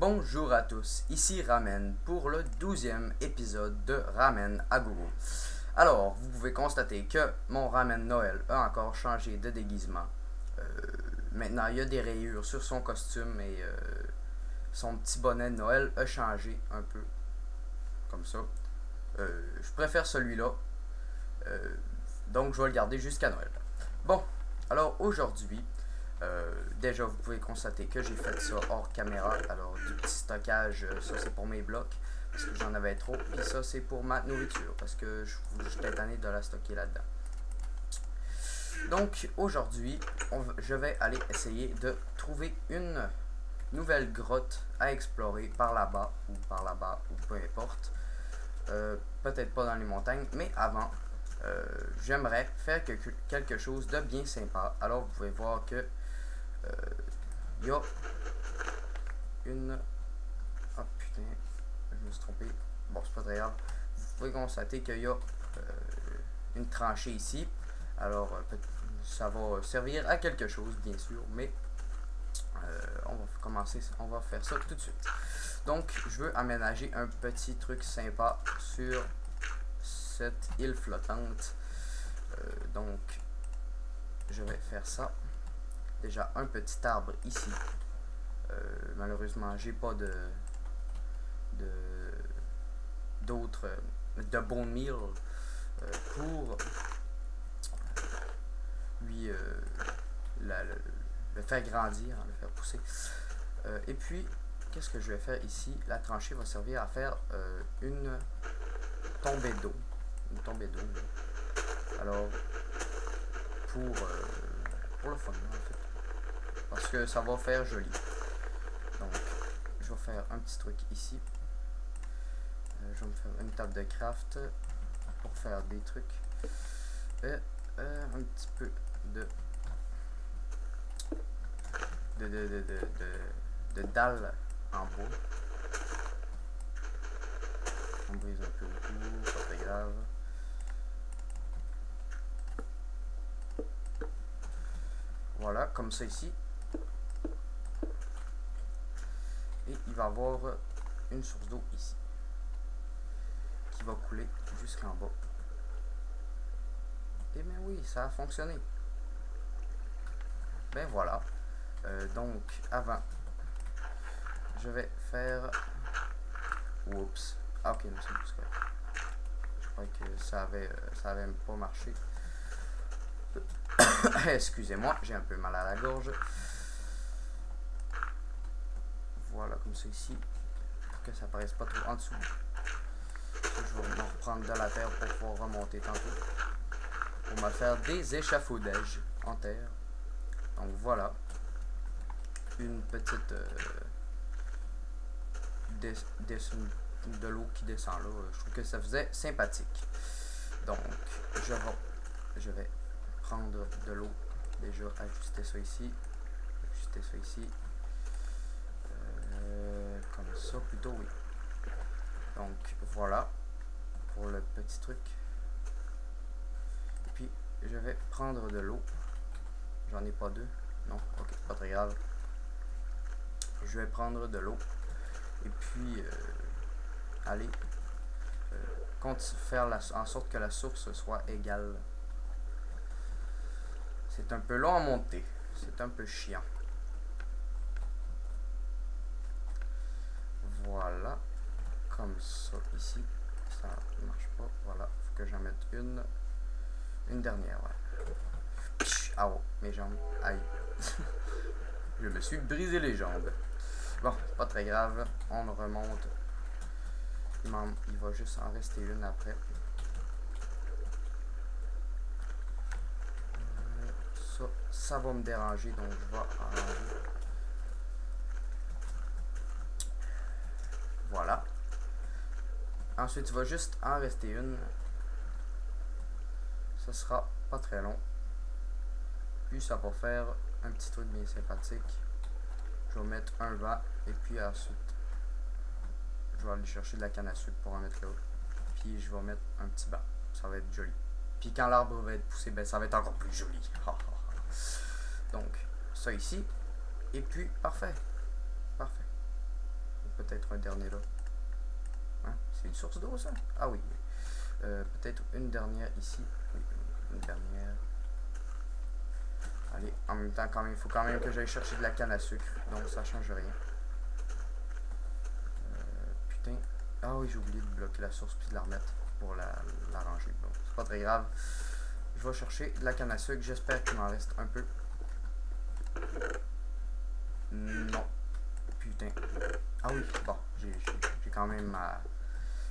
Bonjour à tous, ici Ramen pour le 12e épisode de Ramen à Gogo. Alors, vous pouvez constater que mon Ramen Noël a encore changé de déguisement. Maintenant, il y a des rayures sur son costume et son petit bonnet de Noël a changé un peu, comme ça. Je préfère celui-là, donc je vais le garder jusqu'à Noël. Bon, alors aujourd'hui, déjà vous pouvez constater que j'ai fait ça hors caméra. Alors du petit stockage, ça c'est pour mes blocs parce que j'en avais trop, puis ça c'est pour ma nourriture parce que j'étais tanné de la stocker là-dedans. Donc aujourd'hui je vais aller essayer de trouver une nouvelle grotte à explorer par là-bas ou peu importe. Peut-être pas dans les montagnes, mais avant j'aimerais faire quelque chose de bien sympa. Alors vous pouvez voir que il y a une... Oh putain, je me suis trompé. Bon, c'est pas très grave. Vous pouvez constater qu'il y a une tranchée ici. Alors, ça va servir à quelque chose, bien sûr, mais on va faire ça tout de suite. Donc, je veux aménager un petit truc sympa sur cette île flottante. Donc, je vais faire ça. Déjà un petit arbre ici. Malheureusement, j'ai pas d'autres de bone meal pour lui le faire grandir, le faire pousser. Et puis, qu'est-ce que je vais faire ici? La tranchée va servir à faire une tombée d'eau. Une tombée d'eau. Alors, pour le fun, en fait. Parce que ça va faire joli. Donc, je vais faire un petit truc ici. Je vais me faire une table de craft pour faire des trucs. Et un petit peu de dalles en bois. On brise un peu autour, pas très grave. Voilà, comme ça ici. Et il va y avoir une source d'eau ici qui va couler jusqu'en bas. Et bien oui, ça a fonctionné. Ben voilà. Donc avant, je vais faire... Oups. Ah, ok, c'est plus correct. Je crois que ça avait pas marché. Excusez-moi, j'ai un peu mal à la gorge. Voilà, comme ça ici, pour que ça paraisse pas trop en dessous. Je vais me reprendre de la terre pour pouvoir remonter tantôt. Pour me faire des échafaudages en terre. Donc voilà. Une petite de l'eau qui descend là. Je trouve que ça faisait sympathique. Donc, je vais prendre de l'eau. Déjà, ajuster ça ici. Ajuster ça ici. Comme ça, plutôt, oui. Donc, voilà. Pour le petit truc. Et puis, je vais prendre de l'eau. J'en ai pas deux. Non, ok, pas très grave. Je vais prendre de l'eau. Et puis, aller faire en sorte que la source soit égale. C'est un peu long à monter. C'est un peu chiant. Voilà. Comme ça, ici. Ça ne marche pas. Voilà. Faut que j'en mette une dernière. Ouais. Ah oh, mes jambes. Aïe. Je me suis brisé les jambes. Bon, pas très grave. On remonte. Il va juste en rester une après. Ça va me déranger, donc je vais arranger. Voilà. Ensuite, il va juste en rester une. Ce sera pas très long. Puis ça va faire un petit truc bien sympathique. Je vais mettre un banc et puis ensuite je vais aller chercher de la canne à sucre pour en mettre là. Puis je vais mettre un petit banc. Ça va être joli. Puis quand l'arbre va être poussé, ben ça va être encore plus joli. Donc ça ici. Et puis parfait. Parfait. peut-être un dernier là. Hein? C'est une source d'eau, ça? Ah oui. Peut-être une dernière ici. Oui, une dernière. Allez, en même temps, quand même, il faut quand même que j'aille chercher de la canne à sucre. Donc, ça change rien. Putain. Ah oui, j'ai oublié de bloquer la source puis de la remettre pour la ranger. Bon, c'est pas très grave. Je vais chercher de la canne à sucre. J'espère qu'il m'en reste un peu. Non. Putain. Ah oui, bon, j'ai quand même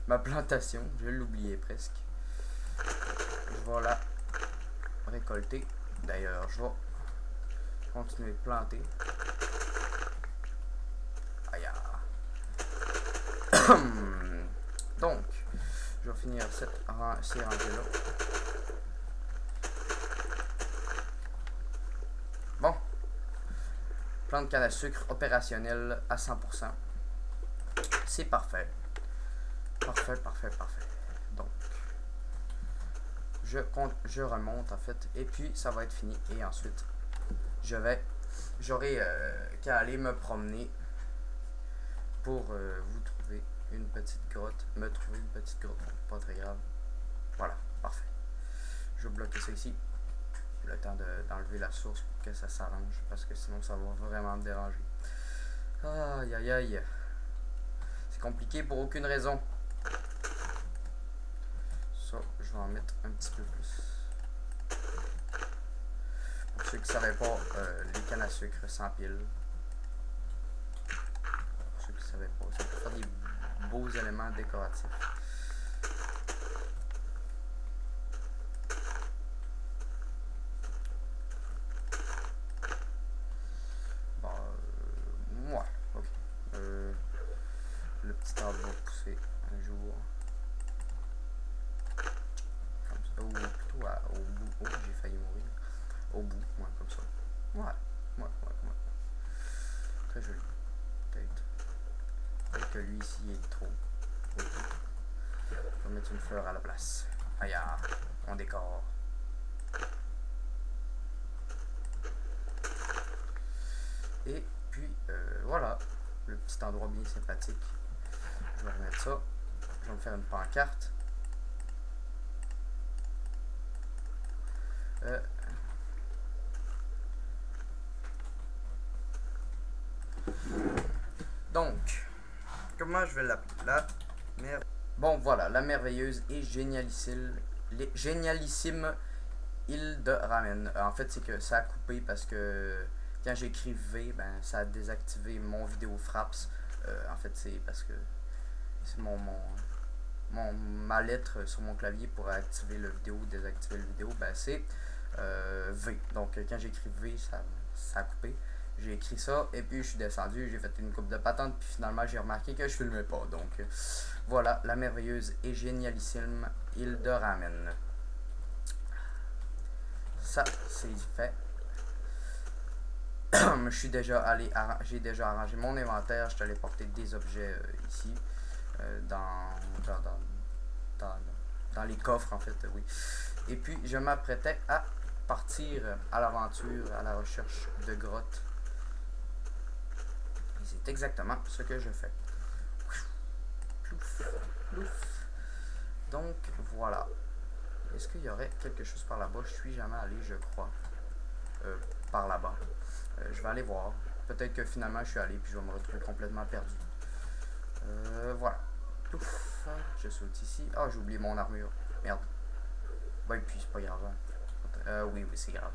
ma plantation. Je l'oubliais presque. Je vais la récolter. D'ailleurs, je vais continuer de planter. Aïe. Donc, je vais finir ces rangées-là. Bon. Plante canne à sucre opérationnelle à 100%. C'est parfait. Parfait. Donc, je remonte en fait. Et puis, ça va être fini. Et ensuite, j'aurai qu'à aller me promener pour vous trouver une petite grotte. Pas très grave. Voilà, parfait. Je vais bloquer ça ici. Le temps d'enlever la source pour que ça s'arrange. Parce que sinon, ça va vraiment me déranger. Aïe. C'est compliqué pour aucune raison. Ça, je vais en mettre un petit peu plus. Pour ceux qui ne savaient pas, les cannes à sucre s'empilent. Pour ceux qui ne savaient pas, ça peut faire des beaux éléments décoratifs. Bon, ouais, ok. Le petit arbre va pousser un jour. Comme ça, ou plutôt au bout. Oh, j'ai failli mourir. Au bout, ouais, comme ça. Ouais. Très joli. Peut-être que lui ici est trop. Okay. Je vais mettre une fleur à la place. Aïe, on décore. Et puis, voilà. Le petit endroit bien sympathique. Je vais remettre ça. Je vais me faire une pancarte. Donc, comment je vais l'appeler? Bon, voilà, la merveilleuse et génialissime île de Ramen. En fait, c'est que ça a coupé parce que quand j'ai écrit V, ben, ça a désactivé mon vidéo Fraps. En fait, c'est parce que c'est ma lettre sur mon clavier pour activer le vidéo, désactiver le vidéo, ben, c'est V. Donc, quand j'ai écrit V, ça a coupé. J'ai écrit ça et puis je suis descendu, j'ai fait une coupe de patente puis finalement j'ai remarqué que je filmais pas. Donc voilà, la merveilleuse et génialissime île de Ramen. Ça, c'est fait. Je suis déjà allé, j'ai déjà arrangé mon inventaire. Je suis allé porter des objets ici dans les coffres en fait, oui. Et puis je m'apprêtais à partir à l'aventure, à la recherche de grottes. C'est exactement ce que je fais. Plouf. Donc voilà. Est-ce qu'il y aurait quelque chose par là-bas? Je suis jamais allé, je crois. Par là-bas. Je vais aller voir. Peut-être que finalement je suis allé puis je vais me retrouver complètement perdu. Voilà. Plouf. Je saute ici. Ah, j'ai oublié mon armure. Merde. Bah, et puis c'est pas grave. Oui, c'est grave.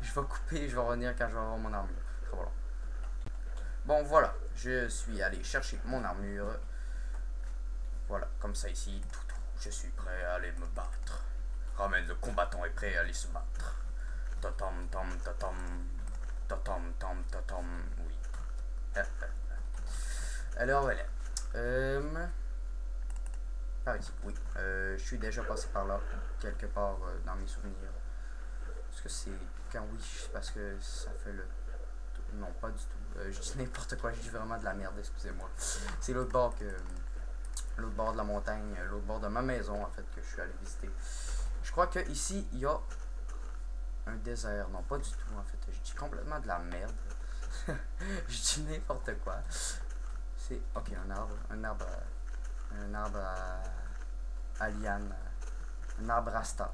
Je vais couper, je vais revenir quand je vais avoir mon armure. Très bon. Bon, voilà, je suis allé chercher mon armure. Voilà, comme ça ici, je suis prêt à aller me battre. Ramen le combattant est prêt à aller se battre. Tatam, tam, tatam. Tatam, tam, tatam, oui. Alors, voilà. Par ici, oui. Je suis déjà passé par là, quelque part dans mes souvenirs. Est-ce que c'est quand oui, parce que ça fait le... Non, pas du tout. Je dis n'importe quoi, je dis vraiment de la merde, excusez-moi. C'est l'autre bord de la montagne, l'autre bord de ma maison en fait que je suis allé visiter. Je crois que ici il y a un désert. Non, pas du tout en fait. Je dis complètement de la merde. Je dis n'importe quoi. c'est... Ok, un arbre à liane, un arbre à star.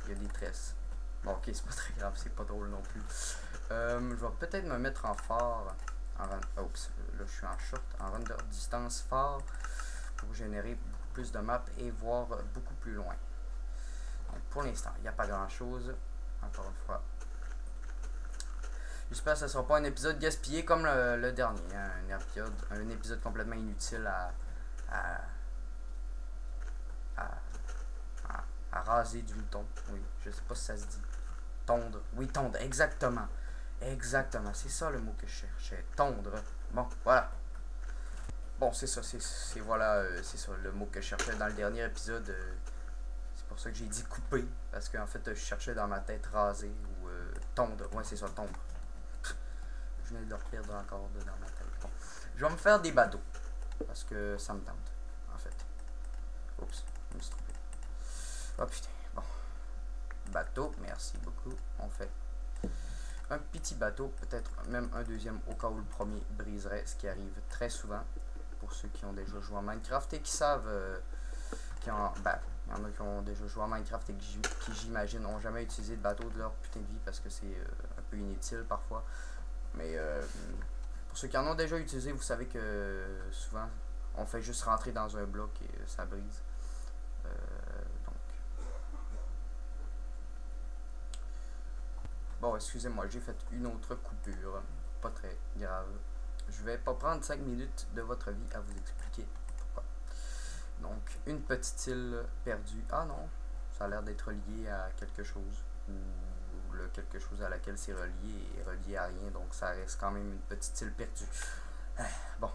Il y a des tresses. Bon, ok, c'est pas très grave, c'est pas drôle non plus. Je vais peut-être me mettre en phare, oups, là je suis en short, en render distance phare, pour générer beaucoup plus de maps et voir beaucoup plus loin. Donc, pour l'instant, il n'y a pas grand chose, encore une fois. J'espère que ce ne sera pas un épisode gaspillé comme le dernier, hein, un épisode complètement inutile à raser du mouton. Oui, je sais pas si ça se dit. Tondre. Oui, tondre, exactement. Exactement, c'est ça le mot que je cherchais. Tondre. Bon, voilà. Bon, c'est ça, c'est ça le mot que je cherchais dans le dernier épisode. C'est pour ça que j'ai dit couper. Parce qu'en fait, je cherchais dans ma tête raser ou tondre. Ouais, c'est ça, tondre. Je viens de le perdre encore dans ma tête. Bon. Je vais me faire des bateaux. Parce que ça me tente, en fait. Oups, je me suis trompé. Oh putain, bon. Bateau, merci beaucoup. On fait un petit bateau, peut-être même un deuxième au cas où le premier briserait, ce qui arrive très souvent. Pour ceux qui ont déjà joué à Minecraft et qui savent... il y en a qui ont déjà joué à Minecraft et qui j'imagine n'ont jamais utilisé de bateau de leur putain de vie parce que c'est un peu inutile parfois. Mais pour ceux qui en ont déjà utilisé, vous savez que souvent on fait juste rentrer dans un bloc et ça brise. Donc. Bon, excusez-moi, j'ai fait une autre coupure. Pas très grave. Je vais pas prendre 5 minutes de votre vie à vous expliquer pourquoi. Donc, une petite île perdue. Ah non, ça a l'air d'être relié à quelque chose. Ou le quelque chose à laquelle c'est relié est relié à rien. Donc, ça reste quand même une petite île perdue. Bon.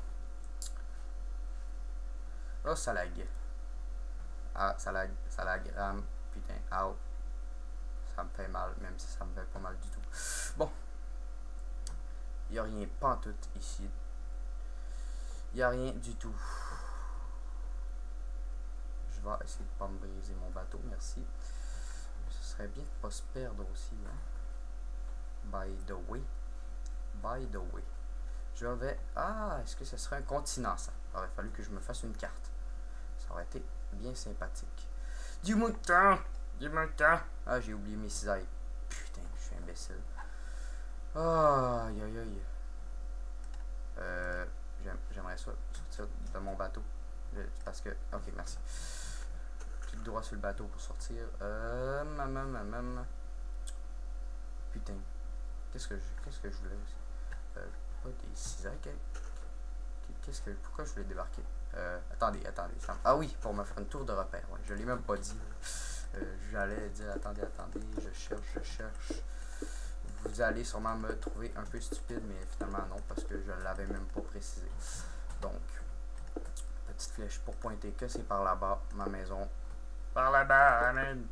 Oh, ça lag. Ah, ça lag, ram. Putain, ow. Ça me fait mal, même si ça me fait pas mal du tout. Bon. Il n'y a rien, pas en tout ici. Il n'y a rien du tout. Je vais essayer de ne pas me briser mon bateau, merci. Ce serait bien de ne pas se perdre aussi. Hein? By the way. By the way. Je vais... Ah, est-ce que ce serait un continent, ça? Il aurait fallu que je me fasse une carte. Ça aurait été bien sympathique. Du mouton! Du mouton! Ah, j'ai oublié mes cisailles. Putain, je suis imbécile. Ah, aïe aïe aïe. J'aimerais ça sortir de mon bateau. Parce que... Ok, merci. Clique droit sur le bateau pour sortir. Putain. Qu'est-ce que je voulais? Pas des cisailles. Pourquoi je voulais débarquer? Attendez. Ah oui, pour me faire une tour de repère. Ouais, je l'ai même pas dit. J'allais dire attendez, je cherche. Vous allez sûrement me trouver un peu stupide, mais finalement non, parce que je ne l'avais même pas précisé. Donc, petite flèche pour pointer que c'est par là-bas, ma maison. Par là-bas, amen.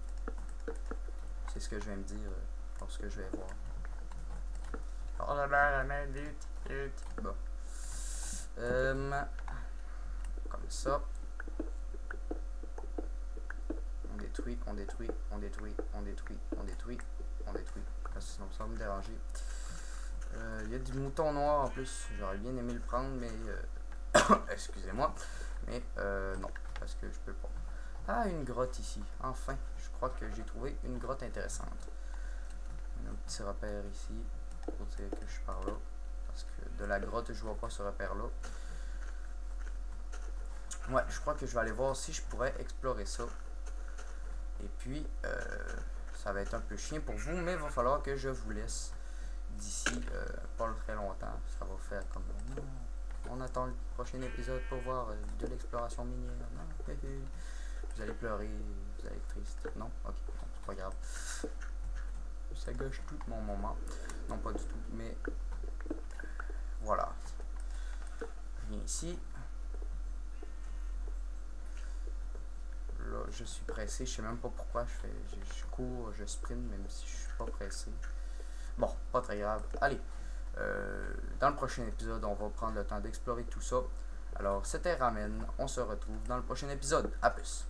C'est ce que je vais me dire lorsque je vais voir. Par là-bas, amen, vite. Bon. Comme ça. On détruit. Parce que sinon ça va me déranger. Il y a du mouton noir en plus. J'aurais bien aimé le prendre, mais excusez-moi. Mais non, parce que je peux pas. Ah, une grotte ici. Enfin, je crois que j'ai trouvé une grotte intéressante. Un petit repère ici pour dire que je suis par là. Parce que de la grotte, je vois pas ce repère-là. Ouais, je crois que je vais aller voir si je pourrais explorer ça. Et puis, ça va être un peu chiant pour vous, mais il va falloir que je vous laisse d'ici pas très longtemps. Ça va faire comme... On attend le prochain épisode pour voir de l'exploration minière. Non, vous allez pleurer, vous allez être triste. Non? Ok, c'est pas grave. Ça gâche tout mon moment. Non, pas du tout, mais... Voilà. Je viens ici. Là, je suis pressé, je sais même pas pourquoi je cours, je sprint, même si je suis pas pressé. Bon, pas très grave. Allez, dans le prochain épisode, on va prendre le temps d'explorer tout ça. Alors, c'était Ramen, on se retrouve dans le prochain épisode. À plus!